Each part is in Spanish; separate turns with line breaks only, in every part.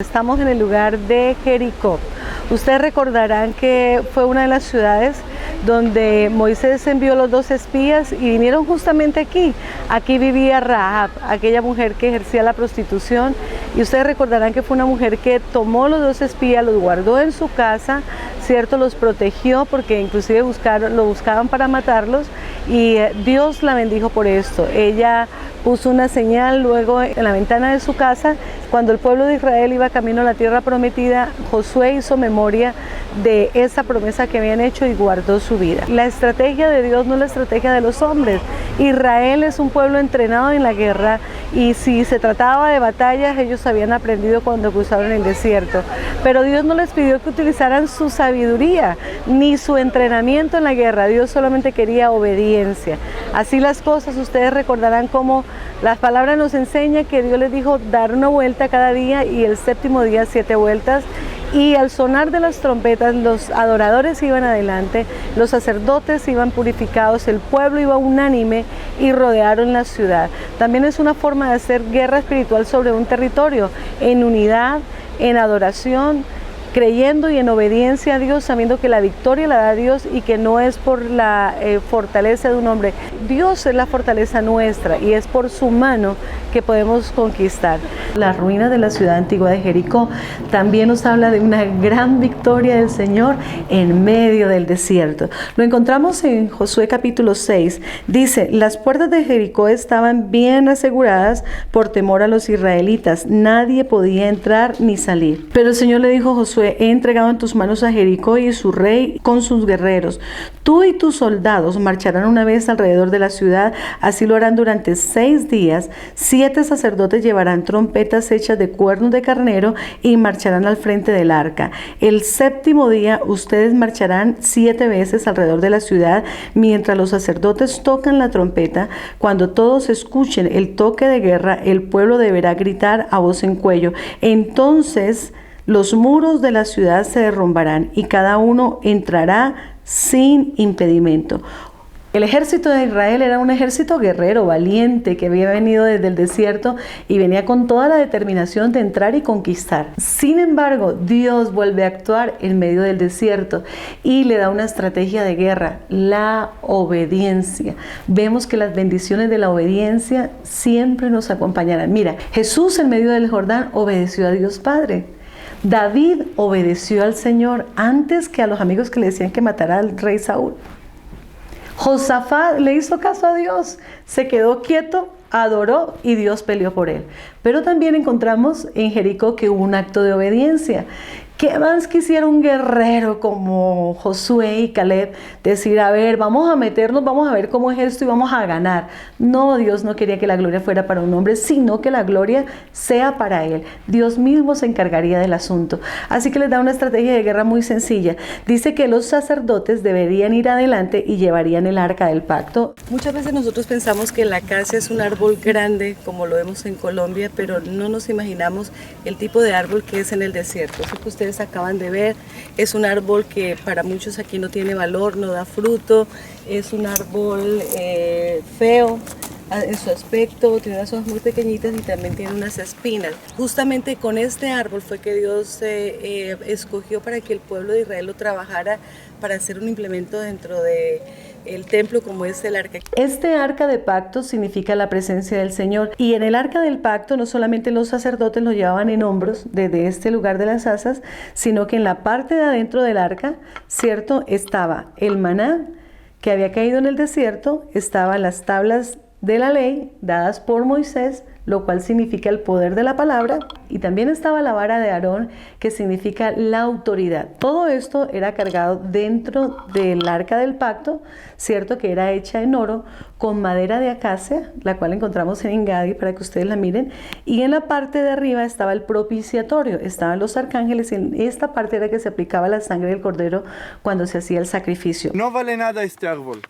Estamos en el lugar de Jericó. Ustedes recordarán que fue una de las ciudades donde Moisés envió los 2 espías y vinieron justamente aquí. Aquí vivía Rahab, aquella mujer que ejercía la prostitución, y ustedes recordarán que fue una mujer que tomó los 2 espías, los guardó en su casa, ¿cierto? Los protegió porque inclusive lo buscaban para matarlos, y Dios la bendijo por esto. Ella puso una señal luego en la ventana de su casa. Cuando el pueblo de Israel iba camino a la tierra prometida, Josué hizo memoria de esa promesa que habían hecho y guardó su vida. La estrategia de Dios no es la estrategia de los hombres. Israel es un pueblo entrenado en la guerra, y si se trataba de batallas, ellos habían aprendido cuando cruzaron el desierto. Pero Dios no les pidió que utilizaran su sabiduría ni su entrenamiento en la guerra. Dios solamente quería obediencia. Así las cosas, ustedes recordarán cómo las palabras nos enseñan que Dios les dijo dar una vuelta cada día, y el 7º día 7 vueltas. Y al sonar de las trompetas, los adoradores iban adelante, los sacerdotes iban purificados, el pueblo iba unánime y rodearon la ciudad. También es una forma de hacer guerra espiritual sobre un territorio, en unidad, en adoración, creyendo y en obediencia a Dios, sabiendo que la victoria la da Dios y que no es por la fortaleza de un hombre. Dios es la fortaleza nuestra, y es por su mano que podemos conquistar. La ruina de la ciudad antigua de Jericó también nos habla de una gran victoria del Señor en medio del desierto. Lo encontramos en Josué capítulo 6. Dice: las puertas de Jericó estaban bien aseguradas por temor a los israelitas. Nadie podía entrar ni salir. Pero el Señor le dijo a Josué: he entregado en tus manos a Jericó y su rey con sus guerreros. Tú y tus soldados marcharán una vez alrededor de la ciudad. Así lo harán durante 6 días. 7 sacerdotes llevarán trompetas hechas de cuernos de carnero y marcharán al frente del arca. El 7º día ustedes marcharán 7 veces alrededor de la ciudad mientras los sacerdotes tocan la trompeta. Cuando todos escuchen el toque de guerra, el pueblo deberá gritar a voz en cuello. Entonces los muros de la ciudad se derrumbarán y cada uno entrará sin impedimento. El ejército de Israel era un ejército guerrero, valiente, que había venido desde el desierto y venía con toda la determinación de entrar y conquistar. Sin embargo, Dios vuelve a actuar en medio del desierto y le da una estrategia de guerra: la obediencia. Vemos que las bendiciones de la obediencia siempre nos acompañarán. Mira, Jesús en medio del Jordán obedeció a Dios Padre. David obedeció al Señor antes que a los amigos que le decían que matara al rey Saúl. Josafat le hizo caso a Dios, se quedó quieto, adoró y Dios peleó por él. Pero también encontramos en Jericó que hubo un acto de obediencia. ¿Qué más quisiera un guerrero como Josué y Caleb decir: a ver, vamos a meternos, vamos a ver cómo es esto y vamos a ganar? No, Dios no quería que la gloria fuera para un hombre, sino que la gloria sea para él. Dios mismo se encargaría del asunto. Así que les da una estrategia de guerra muy sencilla. Dice que los sacerdotes deberían ir adelante y llevarían el arca del pacto. Muchas veces nosotros pensamos que la acacia es un árbol grande, como lo vemos en Colombia, pero no nos imaginamos el tipo de árbol que es en el desierto. Eso que ustedes acaban de ver es un árbol que para muchos aquí no tiene valor, no da fruto, es un árbol feo en su aspecto, tiene unas hojas muy pequeñitas y también tiene unas espinas. Justamente con este árbol fue que Dios escogió para que el pueblo de Israel lo trabajara para hacer un implemento dentro de el templo, como es el arca. Este arca de pacto significa la presencia del Señor, y en el arca del pacto no solamente los sacerdotes lo llevaban en hombros desde este lugar de las asas, sino que en la parte de adentro del arca, ¿cierto?, estaba el maná que había caído en el desierto, estaban las tablas de la ley dadas por Moisés, lo cual significa el poder de la palabra, y también estaba la vara de Aarón, que significa la autoridad. Todo esto era cargado dentro del arca del pacto, cierto, que era hecha en oro con madera de acacia, la cual encontramos en Engadi para que ustedes la miren, y en la parte de arriba estaba el propiciatorio, estaban los arcángeles, y en esta parte era que se aplicaba la sangre del cordero cuando se hacía el sacrificio.
No vale nada este árbol,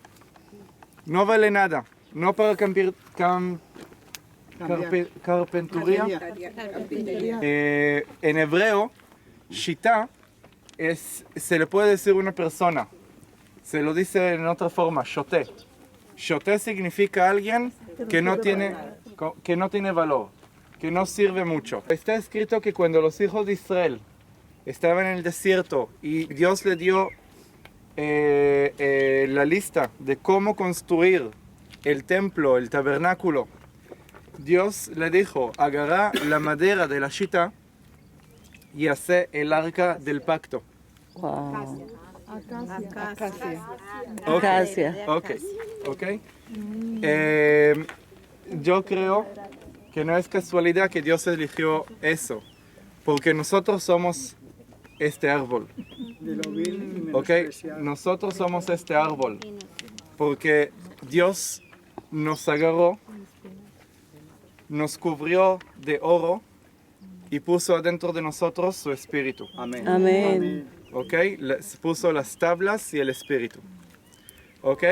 no vale nada, no para carpintería. En hebreo, shita se le puede decir una persona, se lo dice en otra forma, shoté. Shoté significa alguien que no tiene valor. que no sirve mucho. Está escrito que cuando los hijos de Israel estaban en el desierto y Dios le dio la lista de cómo construir el templo, el tabernáculo, Dios le dijo, agarra la madera de la shita y hace el arca del pacto.
Wow.
Acacia. Ok. Yo creo que no es casualidad que Dios eligió eso, porque nosotros somos este árbol. Ok, nosotros somos este árbol, porque Dios nos agarró, nos cubrió de oro y puso adentro de nosotros su espíritu.
Amén.
Amén.
Ok, puso las tablas y el espíritu. Ok.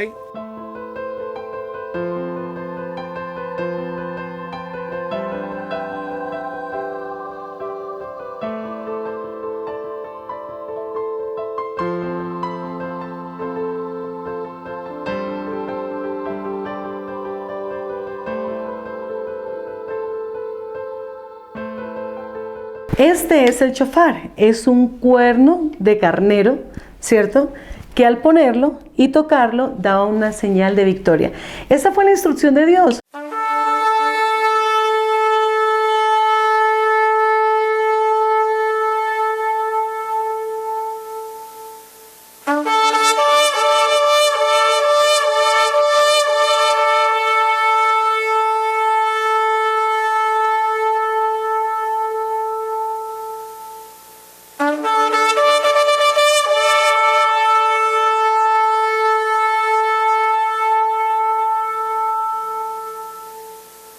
Este es el shofar, es un cuerno de carnero, ¿cierto? Que al ponerlo y tocarlo daba una señal de victoria. Esa fue la instrucción de Dios.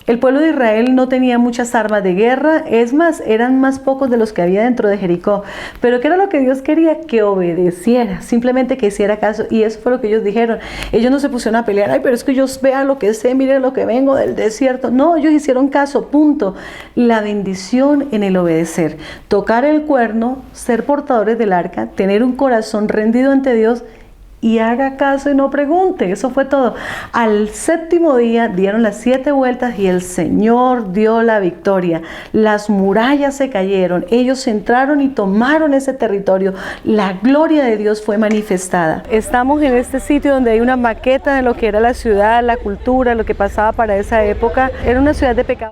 El pueblo de Israel no tenía muchas armas de guerra, es más, eran más pocos de los que había dentro de Jericó. Pero ¿qué era lo que Dios quería? Que obedeciera, simplemente que hiciera caso. Y eso fue lo que ellos dijeron. Ellos no se pusieron a pelear, ay, pero es que yo vea lo que sé, mire lo que vengo del desierto. No, ellos hicieron caso, punto. La bendición en el obedecer. Tocar el cuerno, ser portadores del arca, tener un corazón rendido ante Dios y haga caso y no pregunte. Eso fue todo. Al séptimo día dieron las 7 vueltas y el Señor dio la victoria. Las murallas se cayeron, ellos entraron y tomaron ese territorio. La gloria de Dios fue manifestada. Estamos en este sitio donde hay una maqueta de lo que era la ciudad, la cultura, lo que pasaba para esa época. Era una ciudad de pecado.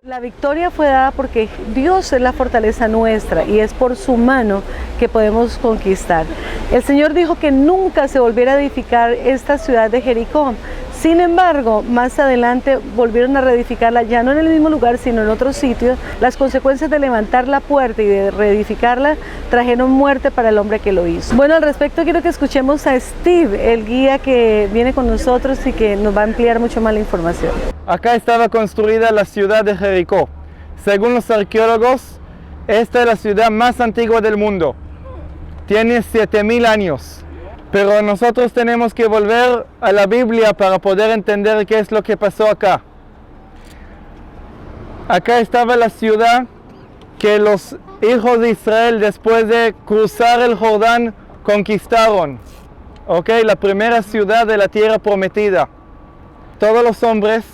La victoria fue dada porque Dios es la fortaleza nuestra y es por su mano que podemos conquistar. El Señor dijo que nunca se volviera a edificar esta ciudad de Jericó. Sin embargo, más adelante volvieron a reedificarla, ya no en el mismo lugar, sino en otro sitio. Las consecuencias de levantar la puerta y de reedificarla trajeron muerte para el hombre que lo hizo. Bueno, al respecto quiero que escuchemos a Steve, el guía que viene con nosotros y que nos va a ampliar mucho más la información.
Acá estaba construida la ciudad de Jericó. Según los arqueólogos, esta es la ciudad más antigua del mundo. Tiene 7000 años. Pero nosotros tenemos que volver a la Biblia para poder entender qué es lo que pasó acá. Acá estaba la ciudad que los hijos de Israel, después de cruzar el Jordán, conquistaron. ¿Ok? La primera ciudad de la tierra prometida. Todos los hombres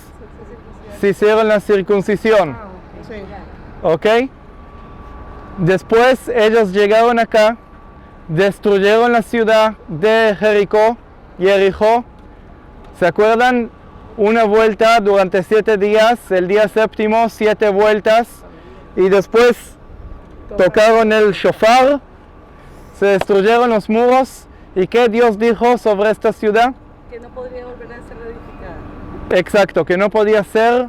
se hicieron la circuncisión. ¿Ok? Después ellos llegaron acá, destruyeron la ciudad de Jericó, Jericó. ¿Se acuerdan? Una vuelta durante 7 días, el día séptimo, 7 vueltas. Y después tocaron el shofar, se destruyeron los muros. ¿Y qué Dios dijo sobre esta ciudad?
Que no podría volver a ser reedificada.
Exacto, que no podía ser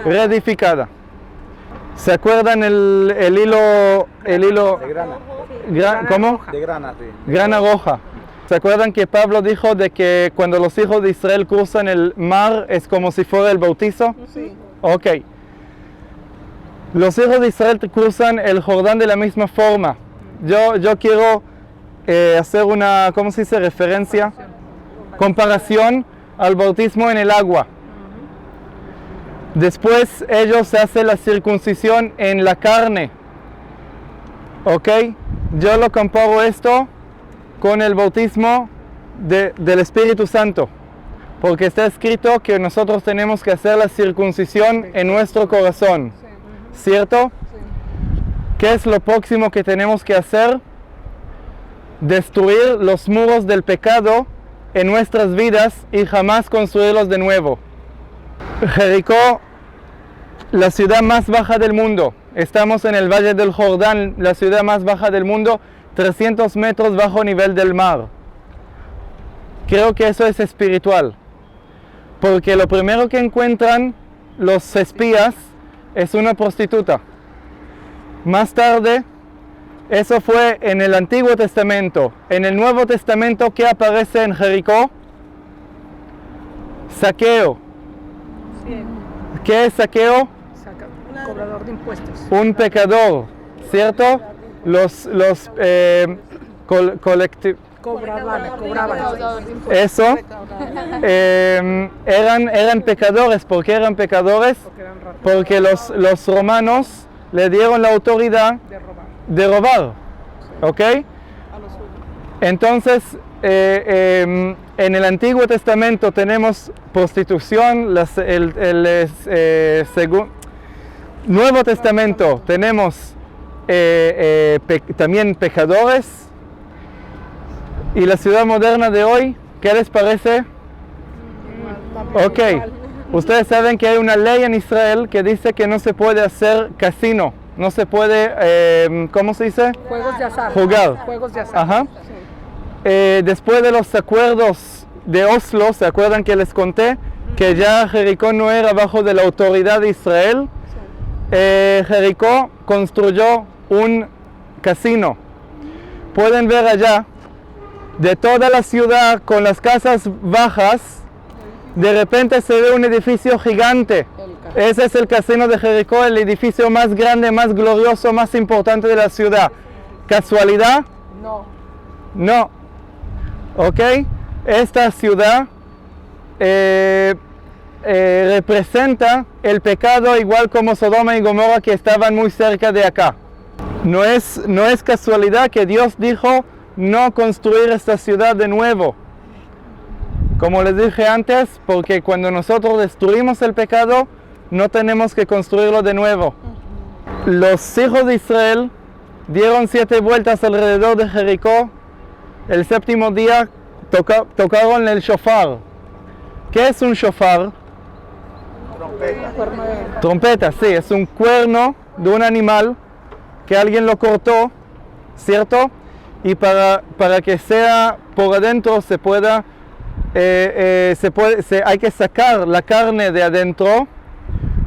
reedificada. ¿Se acuerdan el hilo
De grana.
¿cómo?
De grana, sí.
Grana roja. ¿Se acuerdan que Pablo dijo de que cuando los hijos de Israel cruzan el mar es como si fuera el bautizo?
Sí.
Ok. Los hijos de Israel cruzan el Jordán de la misma forma. Yo quiero hacer una, ¿cómo se dice? Referencia, comparación al bautismo en el agua. Después ellos hacen la circuncisión en la carne. ¿Ok? Yo lo comparo esto con el bautismo del Espíritu Santo. Porque está escrito que nosotros tenemos que hacer la circuncisión en nuestro corazón. ¿Cierto? ¿Qué es lo próximo que tenemos que hacer? Destruir los muros del pecado en nuestras vidas y jamás construirlos de nuevo. Jericó, la ciudad más baja del mundo. Estamos en el Valle del Jordán, la ciudad más baja del mundo, 300 metros bajo nivel del mar. Creo que eso es espiritual. Porque lo primero que encuentran los espías es una prostituta. Más tarde, eso fue en el Antiguo Testamento. En el Nuevo Testamento, ¿qué aparece en Jericó? Saqueo. ¿Qué es saqueo?
Cobrador de impuestos.
Un pecador, ¿cierto? Los
Cobraban.
Eso. Eran pecadores. ¿Por qué eran pecadores? Porque los romanos le dieron la autoridad de robar. ¿Ok? Entonces, en el Antiguo Testamento tenemos prostitución, Nuevo Testamento tenemos también pecadores. Y la ciudad moderna de hoy, ¿qué les parece? Ok, ustedes saben que hay una ley en Israel que dice que no se puede hacer casino, no se puede, ¿cómo se dice?
Juegos de azar.
Jugar.
Juegos de azar.
Ajá. Después de los acuerdos de Oslo, ¿se acuerdan que les conté? Que ya Jericó no era bajo de la autoridad de Israel. Jericó construyó un casino. Pueden ver allá, de toda la ciudad con las casas bajas, de repente se ve un edificio gigante. Ese es el casino de Jericó, el edificio más grande, más glorioso, más importante de la ciudad. ¿Casualidad?
No.
No. ¿Ok? Esta ciudad representa el pecado igual como Sodoma y Gomorra, que estaban muy cerca de acá. No es casualidad que Dios dijo no construir esta ciudad de nuevo. Como les dije antes, porque cuando nosotros destruimos el pecado, no tenemos que construirlo de nuevo. Los hijos de Israel dieron 7 vueltas alrededor de Jericó. El séptimo día tocaron el shofar. ¿Qué es un shofar? Trompeta, sí, es un cuerno de un animal que alguien lo cortó, ¿cierto? Y para que sea por adentro hay que sacar la carne de adentro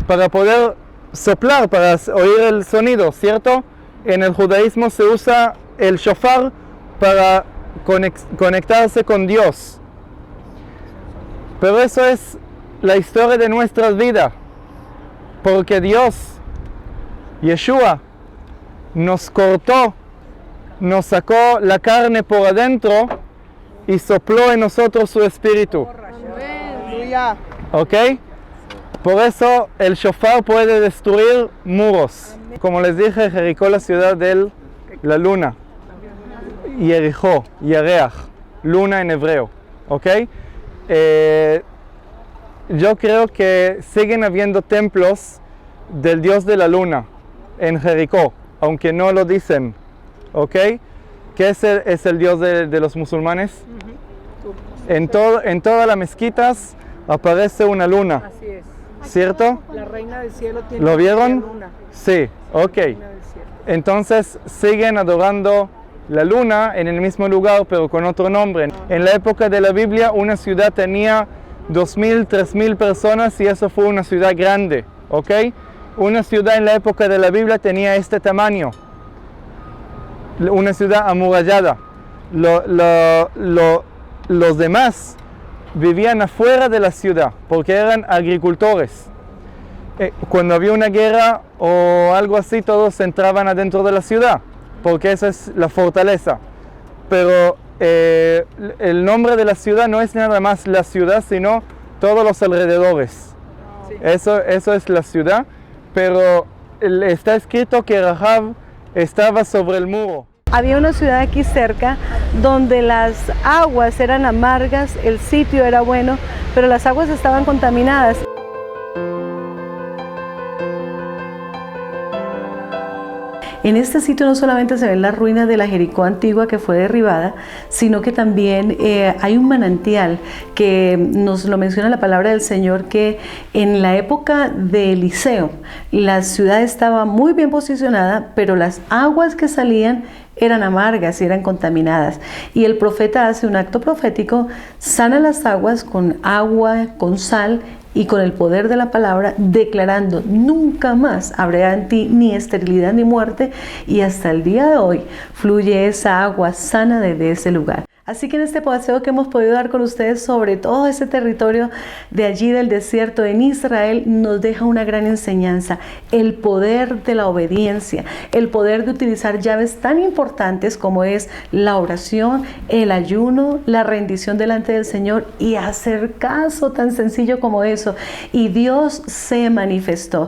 para poder soplar, para oír el sonido, ¿cierto? En el judaísmo se usa el shofar para conectarse con Dios. Pero eso es la historia de nuestras vidas, porque Dios, Yeshua, nos cortó, nos sacó la carne por adentro y sopló en nosotros su espíritu. ¿Ok? Por eso el shofar puede destruir muros. Como les dije, Jericó, la ciudad de la luna. Jericó, Yareach, luna en hebreo. ¿Ok? Yo creo que siguen habiendo templos del dios de la luna en Jericó, aunque no lo dicen. ¿Ok? ¿Qué es el dios de los musulmanes? En todas las mezquitas aparece una luna.
Así es.
¿Cierto?
La reina del cielo tiene
¿Lo vieron?
una luna.
Sí, ok.
Reina del cielo.
Entonces siguen adorando la luna en el mismo lugar, pero con otro nombre. En la época de la Biblia, una ciudad tenía 2.000, 3.000 personas y eso fue una ciudad grande, ¿ok? Una ciudad en la época de la Biblia tenía este tamaño. Una ciudad amurallada. Los demás vivían afuera de la ciudad porque eran agricultores. Cuando había una guerra o algo así, todos entraban adentro de la ciudad porque esa es la fortaleza. pero el nombre de la ciudad no es nada más la ciudad, sino todos los alrededores. Eso es la ciudad, pero está escrito que Rahab estaba sobre el muro.
Había una ciudad aquí cerca donde las aguas eran amargas, el sitio era bueno, pero las aguas estaban contaminadas. En este sitio no solamente se ven las ruinas de la Jericó antigua que fue derribada, sino que también hay un manantial que nos lo menciona la palabra del Señor, que en la época de Eliseo la ciudad estaba muy bien posicionada, pero las aguas que salían eran amargas y eran contaminadas. Y el profeta hace un acto profético, sana las aguas con agua, con sal y con el poder de la palabra, declarando: nunca más habrá en ti ni esterilidad ni muerte, y hasta el día de hoy fluye esa agua sana desde ese lugar. Así que en este paseo que hemos podido dar con ustedes sobre todo ese territorio de allí del desierto en Israel, nos deja una gran enseñanza: el poder de la obediencia, el poder de utilizar llaves tan importantes como es la oración, el ayuno, la rendición delante del Señor y hacer caso, tan sencillo como eso. Y Dios se manifestó.